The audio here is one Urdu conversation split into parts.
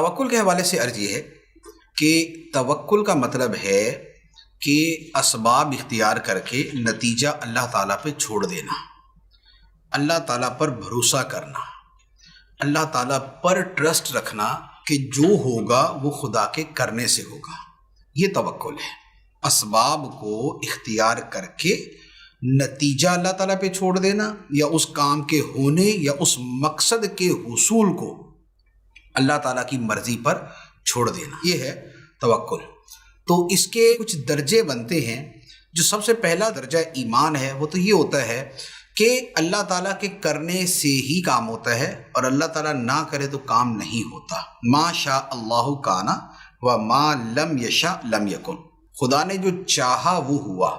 توکل کے حوالے سے عرض یہ ہے کہ توکل کا مطلب ہے کہ اسباب اختیار کر کے نتیجہ اللہ تعالیٰ پہ چھوڑ دینا، اللہ تعالیٰ پر بھروسہ کرنا، اللہ تعالیٰ پر ٹرسٹ رکھنا کہ جو ہوگا وہ خدا کے کرنے سے ہوگا، یہ توکل ہے۔ اسباب کو اختیار کر کے نتیجہ اللہ تعالیٰ پہ چھوڑ دینا، یا اس کام کے ہونے یا اس مقصد کے حصول کو اللہ تعالیٰ کی مرضی پر چھوڑ دینا، یہ ہے توکل۔ تو اس کے کچھ درجے بنتے ہیں۔ جو سب سے پہلا درجہ ایمان ہے وہ تو یہ ہوتا ہے کہ اللہ تعالیٰ کے کرنے سے ہی کام ہوتا ہے، اور اللہ تعالیٰ نہ کرے تو کام نہیں ہوتا۔ ما شاء اللہ کان و ما لم یشاء لم یکن، خدا نے جو چاہا وہ ہوا،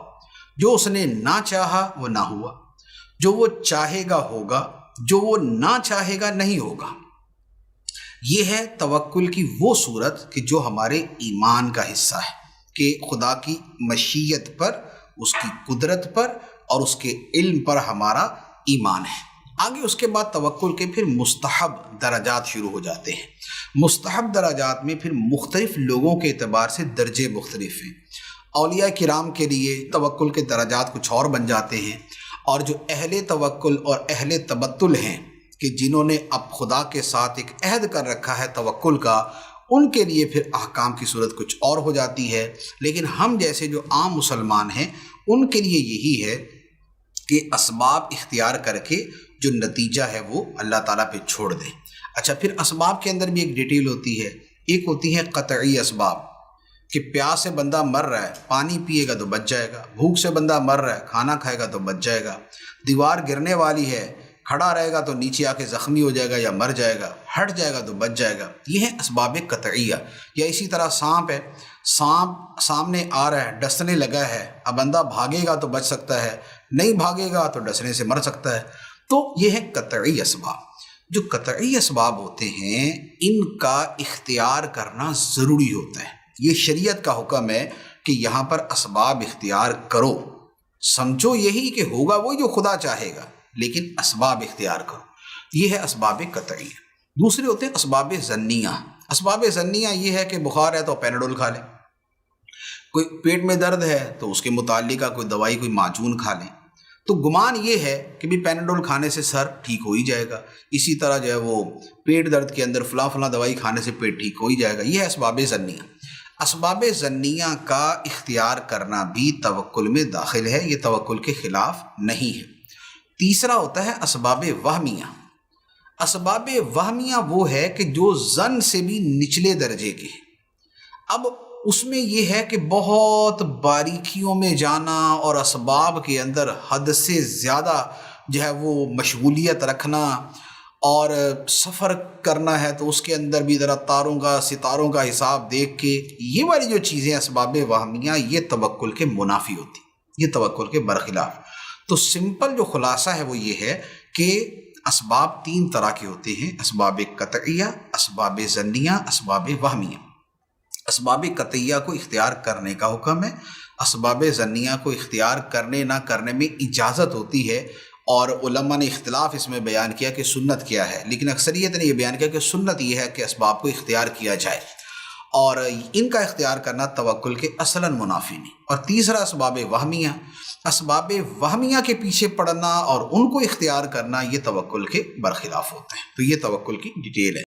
جو اس نے نہ چاہا وہ نہ ہوا، جو وہ چاہے گا ہوگا، جو وہ نہ چاہے گا نہیں ہوگا۔ یہ ہے توکل کی وہ صورت کہ جو ہمارے ایمان کا حصہ ہے، کہ خدا کی مشیت پر، اس کی قدرت پر اور اس کے علم پر ہمارا ایمان ہے۔ آگے اس کے بعد توکل کے پھر مستحب درجات شروع ہو جاتے ہیں۔ مستحب درجات میں پھر مختلف لوگوں کے اعتبار سے درجے مختلف ہیں۔ اولیاء کرام کے لیے توکل کے درجات کچھ اور بن جاتے ہیں، اور جو اہل توکل اور اہل تبتل ہیں، کہ جنہوں نے اب خدا کے ساتھ ایک عہد کر رکھا ہے توکل کا، ان کے لیے پھر احکام کی صورت کچھ اور ہو جاتی ہے۔ لیکن ہم جیسے جو عام مسلمان ہیں ان کے لیے یہی ہے کہ اسباب اختیار کر کے جو نتیجہ ہے وہ اللہ تعالیٰ پہ چھوڑ دیں۔ اچھا، پھر اسباب کے اندر بھی ایک ڈیٹیل ہوتی ہے۔ ایک ہوتی ہے قطعی اسباب، کہ پیاس سے بندہ مر رہا ہے، پانی پیے گا تو بچ جائے گا، بھوک سے بندہ مر رہا ہے، کھانا کھائے گا تو بچ جائے گا، دیوار گرنے والی ہے، کھڑا رہے گا تو نیچے آ کے زخمی ہو جائے گا یا مر جائے گا، ہٹ جائے گا تو بچ جائے گا، یہ ہے اسباب قطعیہ۔ یا اسی طرح سانپ ہے، سانپ سامنے آ رہا ہے، ڈسنے لگا ہے، اب بندہ بھاگے گا تو بچ سکتا ہے، نہیں بھاگے گا تو ڈسنے سے مر سکتا ہے۔ تو یہ ہے قطعی اسباب۔ جو قطعی اسباب ہوتے ہیں ان کا اختیار کرنا ضروری ہوتا ہے۔ یہ شریعت کا حکم ہے کہ یہاں پر اسباب اختیار کرو، سمجھو یہی کہ ہوگا وہی جو خدا چاہے گا، لیکن اسباب اختیار کرو۔ یہ ہے اسباب قطعیہ۔ دوسرے ہوتے ہیں اسباب ظنیہ۔ اسباب ظنیہ یہ ہے کہ بخار ہے تو پیناڈول کھا لیں، کوئی پیٹ میں درد ہے تو اس کے متعلقہ کوئی دوائی، کوئی معجون کھا لیں، تو گمان یہ ہے کہ بھی پیناڈول کھانے سے سر ٹھیک ہو ہی جائے گا، اسی طرح جو ہے وہ پیٹ درد کے اندر فلاں دوائی کھانے سے پیٹ ٹھیک ہو ہی جائے گا۔ یہ ہے اسباب ظنیہ۔ اسباب ظنیہ کا اختیار کرنا بھی توکل میں داخل ہے، یہ توکل کے خلاف نہیں ہے۔ تیسرا ہوتا ہے اسباب وہمیہ۔ اسباب وہمیہ وہ ہے کہ جو ظن سے بھی نچلے درجے کے ہیں۔ اب اس میں یہ ہے کہ بہت باریکیوں میں جانا اور اسباب کے اندر حد سے زیادہ جو ہے وہ مشغولیت رکھنا، اور سفر کرنا ہے تو اس کے اندر بھی ذرا تاروں کا ستاروں کا حساب دیکھ کے، یہ والی جو چیزیں اسباب وہمیہ، یہ توکل کے منافی ہوتی، یہ توکل کے برخلاف۔ تو سمپل جو خلاصہ ہے وہ یہ ہے کہ اسباب تین طرح کے ہوتے ہیں: اسباب قطعیہ، اسباب ظنیہ، اسباب وہمیہ۔ اسباب قطعیہ کو اختیار کرنے کا حکم ہے، اسباب ظنیہ کو اختیار کرنے نہ کرنے میں اجازت ہوتی ہے، اور علماء نے اختلاف اس میں بیان کیا کہ سنت کیا ہے، لیکن اکثریت نے یہ بیان کیا کہ سنت یہ ہے کہ اسباب کو اختیار کیا جائے، اور ان کا اختیار کرنا توکل کے اصلاً منافی نہیں۔ اور تیسرا اسباب وہمیہ۔ اسباب وہمیہ کے پیچھے پڑنا اور ان کو اختیار کرنا یہ توکل کے برخلاف ہوتا ہے۔ تو یہ توکل کی ڈیٹیل ہے۔